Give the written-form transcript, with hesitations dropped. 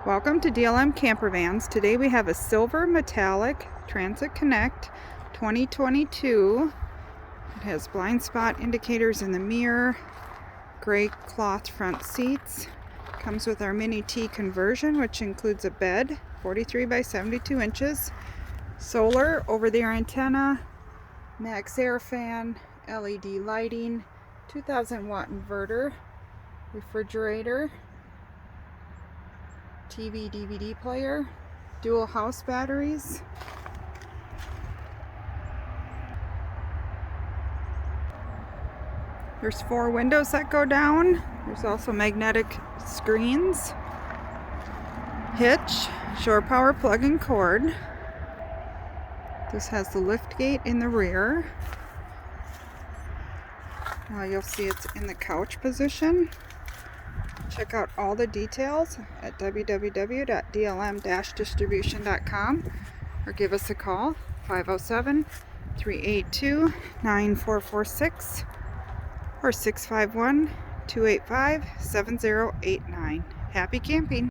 Welcome to DLM Campervans. Today we have a silver metallic Transit Connect 2022. It has blind spot indicators in the mirror, gray cloth front seats. Comes with our mini T conversion, which includes a bed, 43 by 72 inches, solar over-the-air antenna, max air fan, LED lighting, 2000 watt inverter, refrigerator, TV DVD player, dual house batteries. There's 4 windows that go down. There's also magnetic screens, hitch, shore power plug and cord. This has the lift gate in the rear. You'll see it's in the couch position. Check out all the details at www.dlm-distribution.com or give us a call, 507-382-9446 or 651-285-7089. Happy camping!